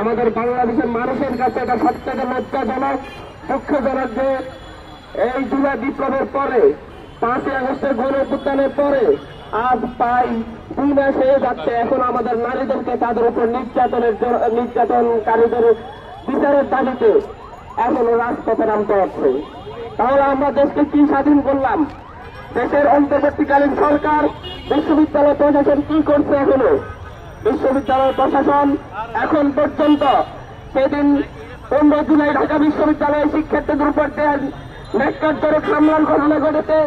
আমাদের বাংলাদেশের মানুষের কাছে এটা সবথেকে লজ্জাজনক, দুঃখজনক যে এই জুলাই বিপ্লবের পরে 5ই আগস্টের গণঅভ্যুত্থানের পরে আজ প্রায় 2 মাস হয়ে যাচ্ছে, এখন আমাদের নারীদেরকে তাদের উপর নির্যাতনকারীদের বিচারের দাবিতে এখনো রাজপথে নামতে হচ্ছে। তাহলে আমরা দেশকে কি স্বাধীন করলাম? দেশের অন্তর্বর্তীকালীন সরকার, বিশ্ববিদ্যালয় প্রশাসন কি করছে? এখনো বিশ্ববিদ্যালয় প্রশাসন এখন পর্যন্ত সেদিন 15 জুলাই ঢাকা বিশ্ববিদ্যালয়ের শিক্ষার্থীদের উপর যে ন্যাক্কারজনক হামলার ঘটনা ঘটেছে,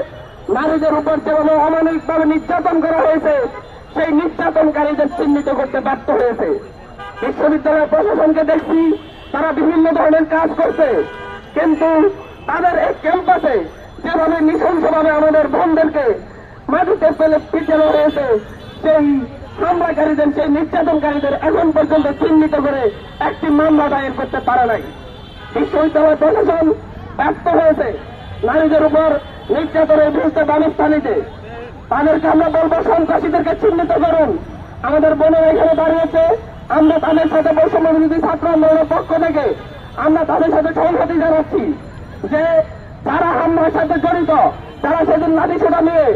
নারীদের উপর যেভাবে অমানবিকভাবে নির্যাতন করা হয়েছে, সেই নির্যাতনকারীদের চিহ্নিত করতে ব্যর্থ হয়েছে। বিশ্ববিদ্যালয় প্রশাসনকে দেখছি তারা বিভিন্ন ধরনের কাজ করছে, কিন্তু তাদের এই ক্যাম্পাসে যেভাবে নৃশংসভাবে আমাদের বোনদেরকে মাটিতে ফেলে পিছানো হয়েছে, সেই হামলাকারীদের, সেই নির্যাতনকারীদের এখন পর্যন্ত চিহ্নিত করে একটি মামলা দায়ের করতে পারে নাই। বিশ্ববিদ্যালয় প্রশাসন ব্যর্থ হয়েছে নারীদের উপর নির্যাতনের বিরুদ্ধে ব্যবস্থা নিতে। তাদেরকে আমরা বলবো, সন্ত্রাসীদেরকে চিহ্নিত করুন। আমাদের বোনেরা এখানে দাঁড়িয়েছে, আমরা তাদের সাথে বৈষম্য বিরোধী ছাত্র আন্দোলনের পক্ষ থেকে আমরা তাদের সাথে সংহতি জানাচ্ছি যে যারা হামলার সাথে জড়িত, যারা সেদিন লাঠিসোঁটা নিয়ে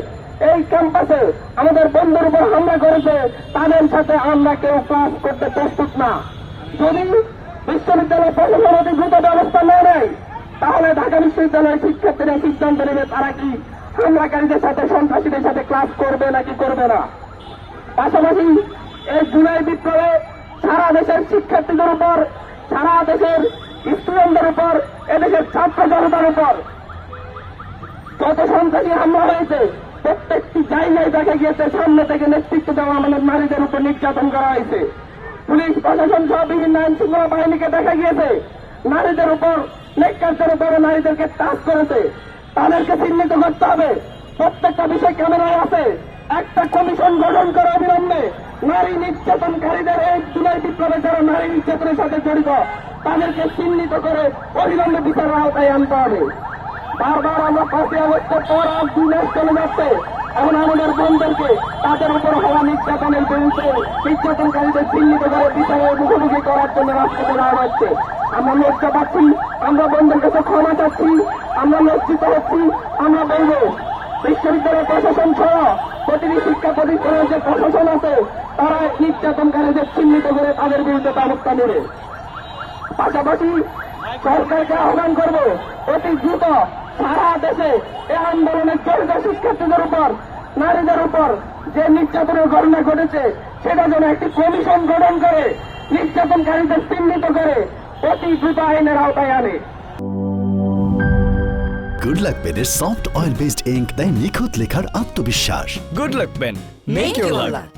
এই ক্যাম্পাসে আমাদের বন্ধুর উপর হামলা করেছে, তাদের সাথে আমরা কেউ ক্লাস করতে প্রস্তুত না। যদি বিশ্ববিদ্যালয় প্রশাসন অতি দ্রুত ব্যবস্থা না নেয়, তাহলে ঢাকা বিশ্ববিদ্যালয়ের শিক্ষার্থীরা সিদ্ধান্ত নেবে তারা কি হামলাকারীদের সাথে, সন্ত্রাসীদের সাথে ক্লাস করবে নাকি করবে না। পাশাপাশি এই জুলাই বিপ্লবে সারা দেশের শিক্ষার্থীদের উপর, সারা দেশের স্টুডেন্টদের উপর, এদেশের ছাত্র জনতার উপর যত সন্ত্রাসী হামলা হয়েছে, প্রত্যেকটি জায়গায় দেখা গিয়েছে সামনে থেকে নেতৃত্ব দেওয়া আমাদের নারীদের উপর নির্যাতন করা হয়েছে। পুলিশ প্রশাসন সহ বিভিন্ন আইন শৃঙ্খলা বাহিনীকে দেখা গিয়েছে নারীদের উপর, নেককারদের উপরে নারীদেরকে টাচ করেছে। তাদেরকে চিহ্নিত করতে হবে। প্রত্যেকটা বিষয় ক্যামেরায় আছে। একটা কমিশন গঠন করা অবিলম্বে নারী নির্যাতনকারীদের, এই জুলাই বিপ্লবে যারা নারী নির্যাতনের সাথে জড়িত, তাদেরকে চিহ্নিত করে অবিলম্বে বিচারের আওতায় আনতে হবে। বারবার আমরা 5ই আগস্টের পর আর 2 মাস চলে যাচ্ছে, এখন আমাদের বোনদেরকে তাদের উপর হওয়া নির্যাতনের বিরুদ্ধে নির্যাতনকারীদের চিহ্নিত করে বিচারের মুখোমুখি করার জন্য রাস্তাতে নেওয়া হচ্ছে। আমরা লজ্জা পাচ্ছি, আমরা বোনদের কাছে ক্ষমা চাচ্ছি, আমরা লজ্জিত হচ্ছি। আমরা বলব, বিশ্ববিদ্যালয় প্রশাসন সহ প্রতিটি শিক্ষা প্রতিষ্ঠানের যে প্রশাসন আছে, তারা নির্যাতনকারীদের চিহ্নিত করে তাদের বিরুদ্ধে ব্যবস্থা নেবে। পাশাপাশি সরকারকে আহ্বান করব, অতি দ্রুত সারা দেশে এই আন্দোলনের জড়িত শিক্ষার্থীদের উপর, নারীদের উপর যে নির্যাতনের ঘটনা ঘটেছে, সেটা যেন একটি কমিশন গঠন করে নির্যাতনকারীদের চিহ্নিত করে অতি দ্রুত আইনের আওতায় আনে। গুড লাক পেনের সফট অয়েল বেসড ইঙ্ক দেয় নিখুঁত লেখার আত্মবিশ্বাস। Good luck pen. Make your luck.